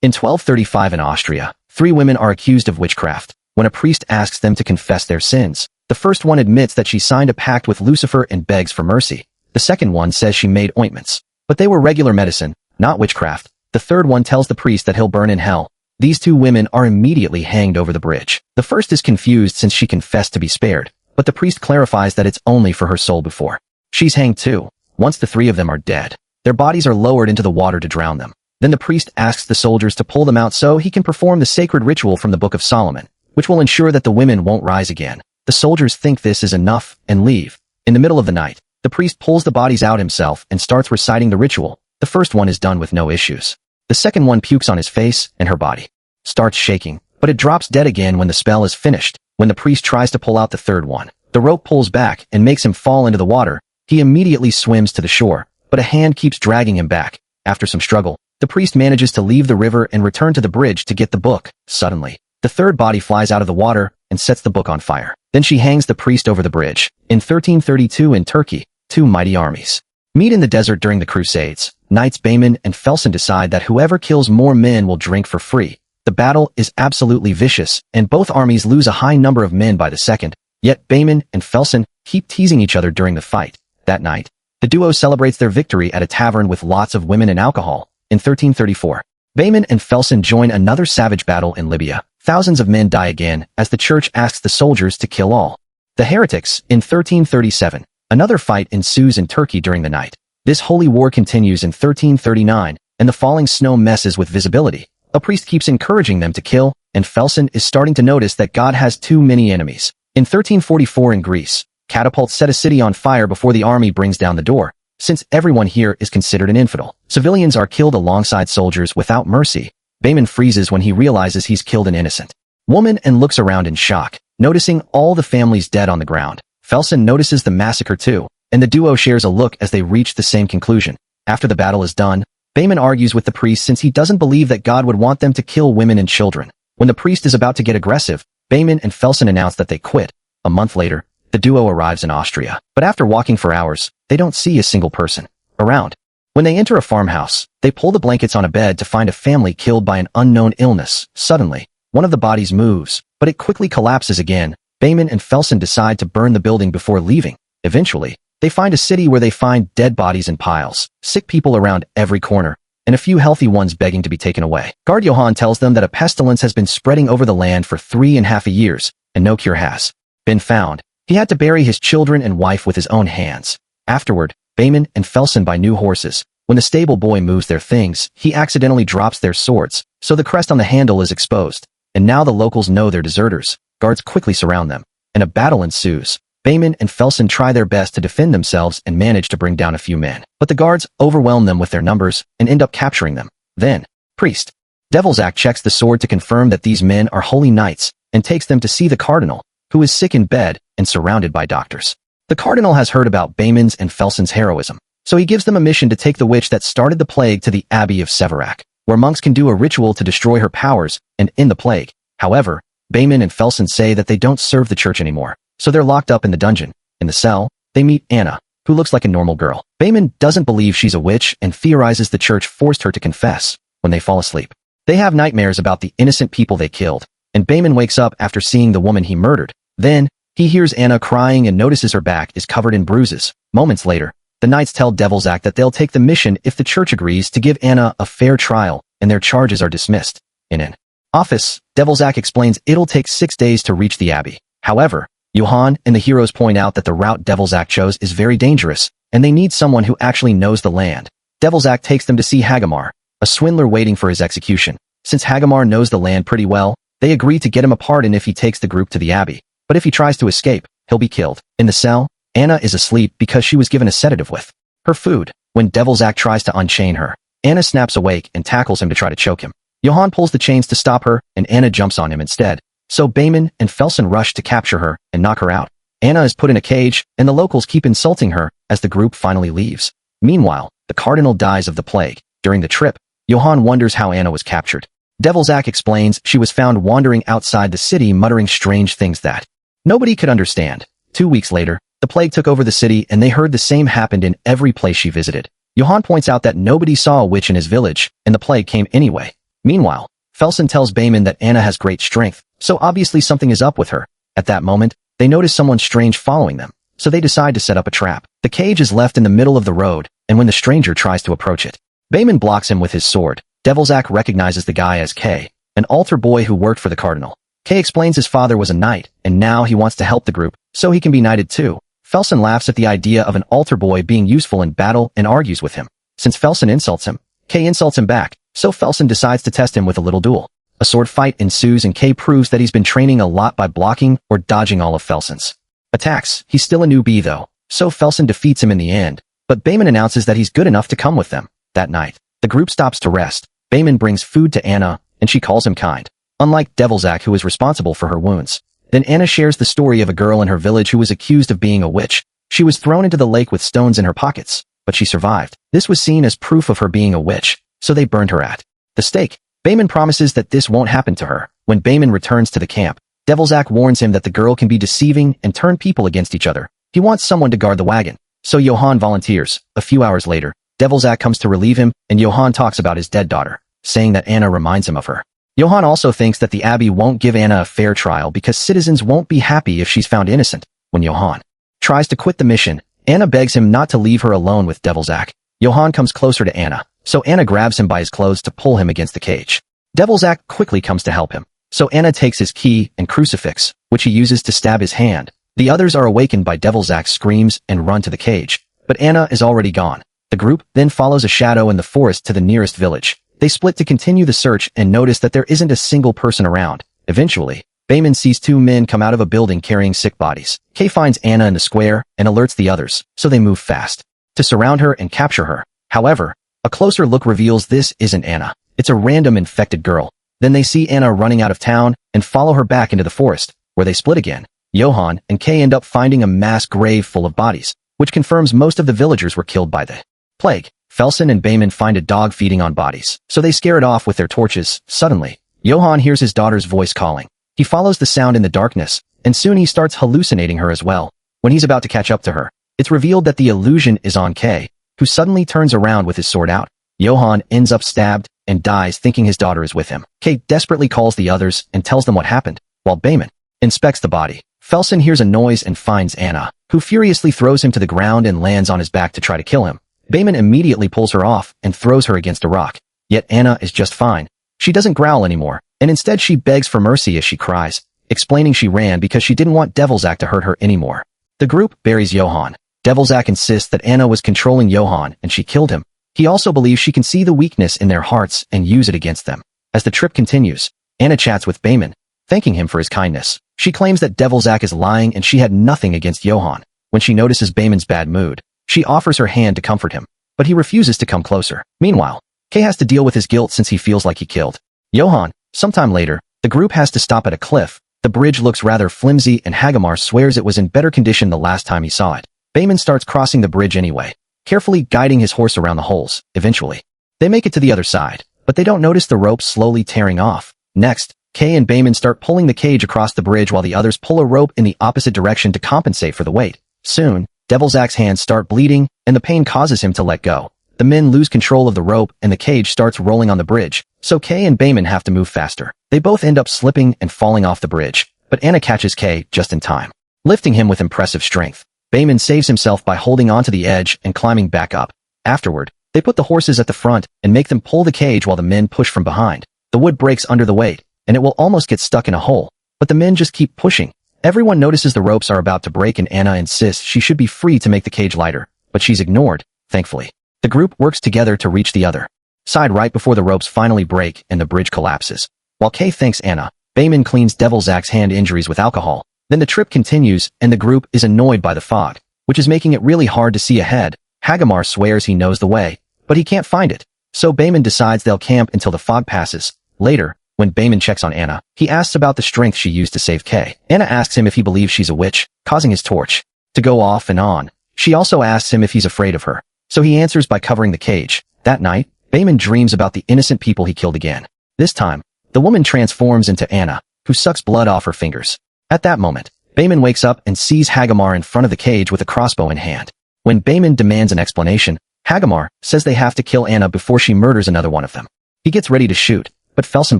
In 1235 in Austria, 3 women are accused of witchcraft. When a priest asks them to confess their sins, the first one admits that she signed a pact with Lucifer and begs for mercy. The second one says she made ointments, but they were regular medicine, not witchcraft. The third one tells the priest that he'll burn in hell. These 2 women are immediately hanged over the bridge. The first is confused since she confessed to be spared, but the priest clarifies that it's only for her soul before she's hanged too. Once the 3 of them are dead, their bodies are lowered into the water to drown them. Then the priest asks the soldiers to pull them out so he can perform the sacred ritual from the Book of Solomon, which will ensure that the women won't rise again. The soldiers think this is enough and leave. In the middle of the night, the priest pulls the bodies out himself and starts reciting the ritual. The first one is done with no issues. The second one pukes on his face and her body starts shaking, but it drops dead again when the spell is finished. When the priest tries to pull out the third one, the rope pulls back and makes him fall into the water. He immediately swims to the shore, but a hand keeps dragging him back. After some struggle, the priest manages to leave the river and return to the bridge to get the book. Suddenly, the third body flies out of the water and sets the book on fire. Then she hangs the priest over the bridge. In 1332 in Turkey, 2 mighty armies meet in the desert during the Crusades. Knights Bayman and Felsen decide that whoever kills more men will drink for free. The battle is absolutely vicious, and both armies lose a high number of men by the second. Yet Bayman and Felsen keep teasing each other during the fight. That night, the duo celebrates their victory at a tavern with lots of women and alcohol. In 1334, Bayman and Felsen join another savage battle in Libya. Thousands of men die again as the church asks the soldiers to kill all the heretics. In 1337, another fight ensues in Turkey during the night. This holy war continues in 1339, and the falling snow messes with visibility. A priest keeps encouraging them to kill, and Felsen is starting to notice that God has too many enemies. In 1344 in Greece, catapults set a city on fire before the army brings down the door. Since everyone here is considered an infidel, civilians are killed alongside soldiers without mercy. Bayman freezes when he realizes he's killed an innocent woman and looks around in shock, noticing all the families dead on the ground. Felsen notices the massacre too, and the duo shares a look as they reach the same conclusion. After the battle is done, Bayman argues with the priest since he doesn't believe that God would want them to kill women and children. When the priest is about to get aggressive, Bayman and Felsen announce that they quit. A month later, the duo arrives in Austria, but after walking for hours, they don't see a single person around. When they enter a farmhouse, they pull the blankets on a bed to find a family killed by an unknown illness. Suddenly, one of the bodies moves, but it quickly collapses again. Bayman and Felsen decide to burn the building before leaving. Eventually, they find a city where they find dead bodies in piles, sick people around every corner, and a few healthy ones begging to be taken away. Guard Johann tells them that a pestilence has been spreading over the land for 3.5 years, and no cure has been found. He had to bury his children and wife with his own hands. Afterward, Bayman and Felsen buy new horses. When the stable boy moves their things, he accidentally drops their swords, so the crest on the handle is exposed. And now the locals know they're deserters. Guards quickly surround them, and a battle ensues. Bayman and Felsen try their best to defend themselves and manage to bring down a few men, but the guards overwhelm them with their numbers and end up capturing them. Then, priest Devilsack checks the sword to confirm that these men are holy knights and takes them to see the cardinal, who is sick in bed and surrounded by doctors. The cardinal has heard about Bayman's and Felsen's heroism, so he gives them a mission to take the witch that started the plague to the Abbey of Severac, where monks can do a ritual to destroy her powers and end the plague. However, Bayman and Felsen say that they don't serve the church anymore, so they're locked up in the dungeon. In the cell, they meet Anna, who looks like a normal girl. Bayman doesn't believe she's a witch and theorizes the church forced her to confess. When they fall asleep, they have nightmares about the innocent people they killed, and Bayman wakes up after seeing the woman he murdered. Then, he hears Anna crying and notices her back is covered in bruises. Moments later, the knights tell Devilsack that they'll take the mission if the church agrees to give Anna a fair trial, and their charges are dismissed. In an office, Devilsack explains it'll take 6 days to reach the abbey. However, Johann and the heroes point out that the route Devilsack chose is very dangerous, and they need someone who actually knows the land. Devilsack takes them to see Hagamar, a swindler waiting for his execution. Since Hagamar knows the land pretty well, they agree to get him a pardon if he takes the group to the abbey. But if he tries to escape, he'll be killed. In the cell, Anna is asleep because she was given a sedative with her food. When Devilsack tries to unchain her, Anna snaps awake and tackles him to try to choke him. Johann pulls the chains to stop her, and Anna jumps on him instead. So Bayman and Felsen rush to capture her and knock her out. Anna is put in a cage, and the locals keep insulting her as the group finally leaves. Meanwhile, the cardinal dies of the plague. During the trip, Johann wonders how Anna was captured. Devilsack explains she was found wandering outside the city muttering strange things that nobody could understand. 2 weeks later, the plague took over the city and they heard the same happened in every place she visited. Johann points out that nobody saw a witch in his village, and the plague came anyway. Meanwhile, Felsen tells Bayman that Anna has great strength, so obviously something is up with her. At that moment, they notice someone strange following them, so they decide to set up a trap. The cage is left in the middle of the road, and when the stranger tries to approach it, Bayman blocks him with his sword. Devilsack recognizes the guy as Kay, an altar boy who worked for the cardinal. Kay explains his father was a knight, and now he wants to help the group, so he can be knighted too. Felsen laughs at the idea of an altar boy being useful in battle and argues with him. Since Felsen insults him, Kay insults him back, so Felsen decides to test him with a little duel. A sword fight ensues and Kay proves that he's been training a lot by blocking or dodging all of Felsen's attacks. He's still a newbie though, so Felsen defeats him in the end, but Bayman announces that he's good enough to come with them. That night, the group stops to rest. Bayman brings food to Anna, and she calls him kind, unlike Devilsack who is responsible for her wounds. Then Anna shares the story of a girl in her village who was accused of being a witch. She was thrown into the lake with stones in her pockets, but she survived. This was seen as proof of her being a witch, so they burned her at the stake. Bayman promises that this won't happen to her. When Bayman returns to the camp, Devilsack warns him that the girl can be deceiving and turn people against each other. He wants someone to guard the wagon, so Johann volunteers. A few hours later, Devilsack comes to relieve him, and Johann talks about his dead daughter, saying that Anna reminds him of her. Johann also thinks that the abbey won't give Anna a fair trial because citizens won't be happy if she's found innocent. When Johann tries to quit the mission, Anna begs him not to leave her alone with Devilsack. Johann comes closer to Anna, so Anna grabs him by his clothes to pull him against the cage. Devilsack quickly comes to help him, so Anna takes his key and crucifix, which he uses to stab his hand. The others are awakened by Devilsack's screams and run to the cage, but Anna is already gone. The group then follows a shadow in the forest to the nearest village. They split to continue the search and notice that there isn't a single person around. Eventually, Bayman sees two men come out of a building carrying sick bodies. Kay finds Anna in the square and alerts the others, so they move fast to surround her and capture her. However, a closer look reveals this isn't Anna. It's a random infected girl. Then they see Anna running out of town and follow her back into the forest, where they split again. Johann and Kay end up finding a mass grave full of bodies, which confirms most of the villagers were killed by the plague. Felsen and Bayman find a dog feeding on bodies, so they scare it off with their torches. Suddenly, Johann hears his daughter's voice calling. He follows the sound in the darkness, and soon he starts hallucinating her as well. When he's about to catch up to her, it's revealed that the illusion is on Kay, who suddenly turns around with his sword out. Johann ends up stabbed and dies thinking his daughter is with him. Kay desperately calls the others and tells them what happened, while Bayman inspects the body. Felsen hears a noise and finds Anna, who furiously throws him to the ground and lands on his back to try to kill him. Bayman immediately pulls her off and throws her against a rock. Yet Anna is just fine. She doesn't growl anymore, and instead she begs for mercy as she cries, explaining she ran because she didn't want Devilsack to hurt her anymore. The group buries Johann. Devilsack insists that Anna was controlling Johann and she killed him. He also believes she can see the weakness in their hearts and use it against them. As the trip continues, Anna chats with Bayman, thanking him for his kindness. She claims that Devilsack is lying and she had nothing against Johann. When she notices Bayman's bad mood, she offers her hand to comfort him, but he refuses to come closer. Meanwhile, Kay has to deal with his guilt since he feels like he killed Johann. Sometime later, the group has to stop at a cliff. The bridge looks rather flimsy and Hagamar swears it was in better condition the last time he saw it. Bayman starts crossing the bridge anyway, carefully guiding his horse around the holes. Eventually, they make it to the other side, but they don't notice the rope slowly tearing off. Next, Kay and Bayman start pulling the cage across the bridge while the others pull a rope in the opposite direction to compensate for the weight. Soon, Devilsack's hands start bleeding, and the pain causes him to let go. The men lose control of the rope and the cage starts rolling on the bridge, so Kay and Bayman have to move faster. They both end up slipping and falling off the bridge, but Anna catches Kay just in time, lifting him with impressive strength. Bayman saves himself by holding onto the edge and climbing back up. Afterward, they put the horses at the front and make them pull the cage while the men push from behind. The wood breaks under the weight, and it will almost get stuck in a hole, but the men just keep pushing. Everyone notices the ropes are about to break and Anna insists she should be free to make the cage lighter, but she's ignored, thankfully. The group works together to reach the other side right before the ropes finally break and the bridge collapses. While Kay thanks Anna, Bayman cleans Devilsack's hand injuries with alcohol. Then the trip continues and the group is annoyed by the fog, which is making it really hard to see ahead. Hagamar swears he knows the way, but he can't find it, so Bayman decides they'll camp until the fog passes. Later, when Bayman checks on Anna, he asks about the strength she used to save Kay. Anna asks him if he believes she's a witch, causing his torch to go off and on. She also asks him if he's afraid of her, so he answers by covering the cage. That night, Bayman dreams about the innocent people he killed again. This time, the woman transforms into Anna, who sucks blood off her fingers. At that moment, Bayman wakes up and sees Hagamar in front of the cage with a crossbow in hand. When Bayman demands an explanation, Hagamar says they have to kill Anna before she murders another one of them. He gets ready to shoot, but Felsen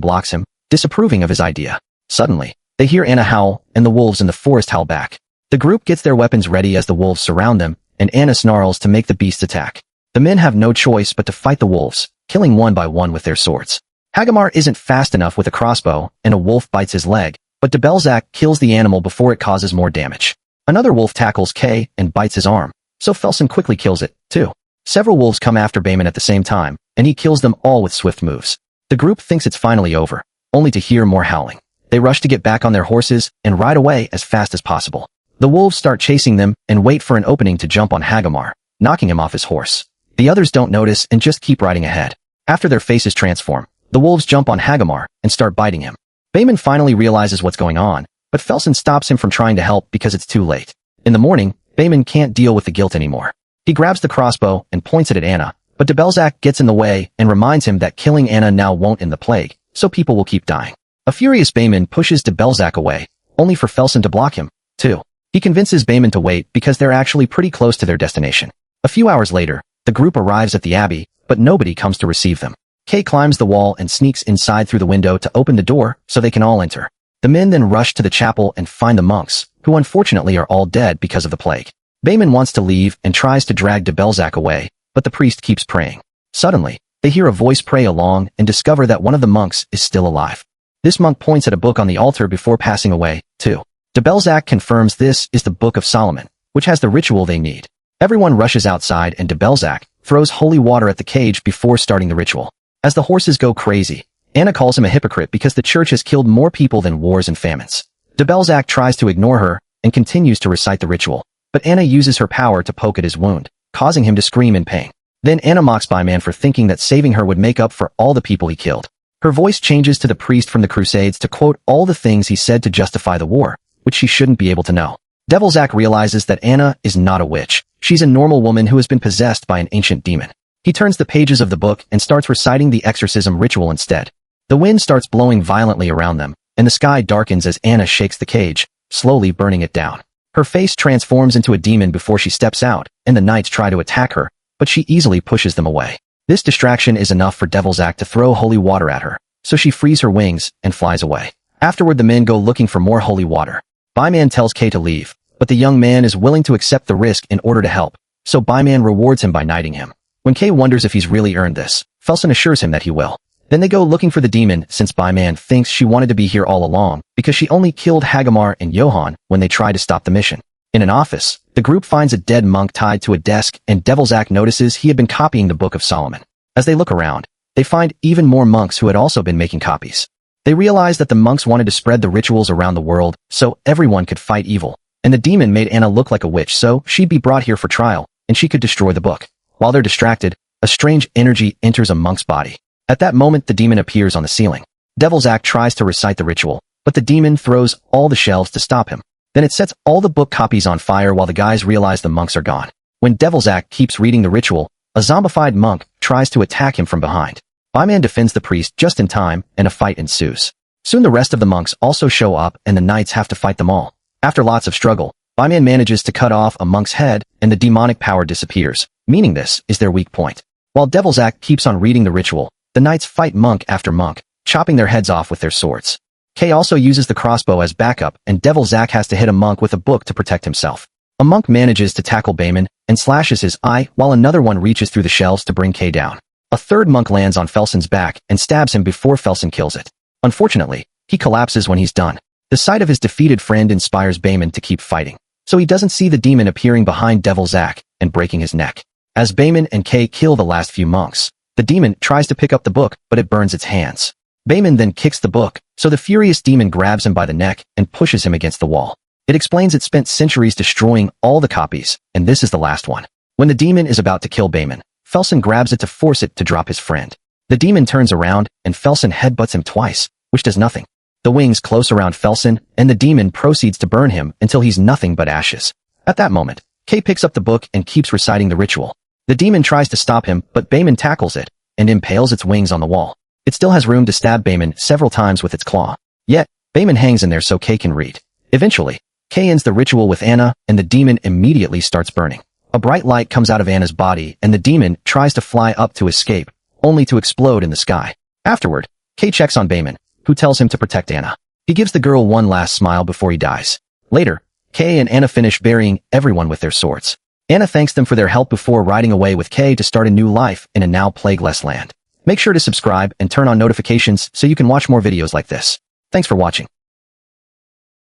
blocks him, disapproving of his idea. Suddenly, they hear Anna howl, and the wolves in the forest howl back. The group gets their weapons ready as the wolves surround them, and Anna snarls to make the beasts attack. The men have no choice but to fight the wolves, killing one by one with their swords. Hagamar isn't fast enough with a crossbow, and a wolf bites his leg, but de Belzac kills the animal before it causes more damage. Another wolf tackles Kay and bites his arm, so Felsen quickly kills it, too. Several wolves come after Bayman at the same time, and he kills them all with swift moves. The group thinks it's finally over, only to hear more howling. They rush to get back on their horses and ride away as fast as possible. The wolves start chasing them and wait for an opening to jump on Hagamar, knocking him off his horse. The others don't notice and just keep riding ahead. After their faces transform, the wolves jump on Hagamar and start biting him. Bayman finally realizes what's going on, but Felsen stops him from trying to help because it's too late. In the morning, Bayman can't deal with the guilt anymore. He grabs the crossbow and points it at Anna, but de Belzac gets in the way and reminds him that killing Anna now won't end the plague, so people will keep dying. A furious Bayman pushes de Belzac away, only for Felsen to block him, too. He convinces Bayman to wait because they're actually pretty close to their destination. A few hours later, the group arrives at the abbey, but nobody comes to receive them. Kay climbs the wall and sneaks inside through the window to open the door so they can all enter. The men then rush to the chapel and find the monks, who unfortunately are all dead because of the plague. Bayman wants to leave and tries to drag de Belzac away, but the priest keeps praying. Suddenly, they hear a voice pray along and discover that one of the monks is still alive. This monk points at a book on the altar before passing away, too. De Belzac confirms this is the Book of Solomon, which has the ritual they need. Everyone rushes outside and de Belzac throws holy water at the cage before starting the ritual. As the horses go crazy, Anna calls him a hypocrite because the church has killed more people than wars and famines. De Belzac tries to ignore her and continues to recite the ritual, but Anna uses her power to poke at his wound, causing him to scream in pain. Then Anna mocks Bayman for thinking that saving her would make up for all the people he killed. Her voice changes to the priest from the Crusades to quote all the things he said to justify the war, which she shouldn't be able to know. De Belzac realizes that Anna is not a witch. She's a normal woman who has been possessed by an ancient demon. He turns the pages of the book and starts reciting the exorcism ritual instead. The wind starts blowing violently around them, and the sky darkens as Anna shakes the cage, slowly burning it down. Her face transforms into a demon before she steps out, and the knights try to attack her, but she easily pushes them away. This distraction is enough for de Belzac to throw holy water at her, so she frees her wings and flies away. Afterward, the men go looking for more holy water. Bayman tells Kay to leave, but the young man is willing to accept the risk in order to help, so Bayman rewards him by knighting him. When Kay wonders if he's really earned this, Felsen assures him that he will. Then they go looking for the demon since Bayman thinks she wanted to be here all along because she only killed Hagamar and Johann when they tried to stop the mission. In an office, the group finds a dead monk tied to a desk and de Belzac notices he had been copying the Book of Solomon. As they look around, they find even more monks who had also been making copies. They realize that the monks wanted to spread the rituals around the world so everyone could fight evil, and the demon made Anna look like a witch so she'd be brought here for trial, and she could destroy the book. While they're distracted, a strange energy enters a monk's body. At that moment, the demon appears on the ceiling. De Belzac tries to recite the ritual, but the demon throws all the shelves to stop him. Then it sets all the book copies on fire while the guys realize the monks are gone. When de Belzac keeps reading the ritual, a zombified monk tries to attack him from behind. Bayman defends the priest just in time, and a fight ensues. Soon the rest of the monks also show up and the knights have to fight them all. After lots of struggle, Bayman manages to cut off a monk's head and the demonic power disappears, meaning this is their weak point. While de Belzac keeps on reading the ritual, the knights fight monk after monk, chopping their heads off with their swords. Kay also uses the crossbow as backup and de Belzac has to hit a monk with a book to protect himself. A monk manages to tackle Bayman and slashes his eye while another one reaches through the shelves to bring Kay down. A third monk lands on Felsen's back and stabs him before Felsen kills it. Unfortunately, he collapses when he's done. The sight of his defeated friend inspires Bayman to keep fighting, so he doesn't see the demon appearing behind de Belzac and breaking his neck. As Bayman and Kay kill the last few monks, the demon tries to pick up the book but it burns its hands. Bayman then kicks the book, so the furious demon grabs him by the neck and pushes him against the wall. It explains it spent centuries destroying all the copies, and this is the last one. When the demon is about to kill Bayman, Felsen grabs it to force it to drop his friend. The demon turns around, and Felsen headbutts him twice, which does nothing. The wings close around Felsen, and the demon proceeds to burn him until he's nothing but ashes. At that moment, Kay picks up the book and keeps reciting the ritual. The demon tries to stop him, but Bayman tackles it, and impales its wings on the wall. It still has room to stab Bayman several times with its claw. Yet, Bayman hangs in there so Kay can read. Eventually, Kay ends the ritual with Anna, and the demon immediately starts burning. A bright light comes out of Anna's body, and the demon tries to fly up to escape, only to explode in the sky. Afterward, Kay checks on Bayman, who tells him to protect Anna. He gives the girl one last smile before he dies. Later, Kay and Anna finish burying everyone with their swords. Anna thanks them for their help before riding away with Kay to start a new life in a now plagueless land. Make sure to subscribe and turn on notifications so you can watch more videos like this. Thanks for watching.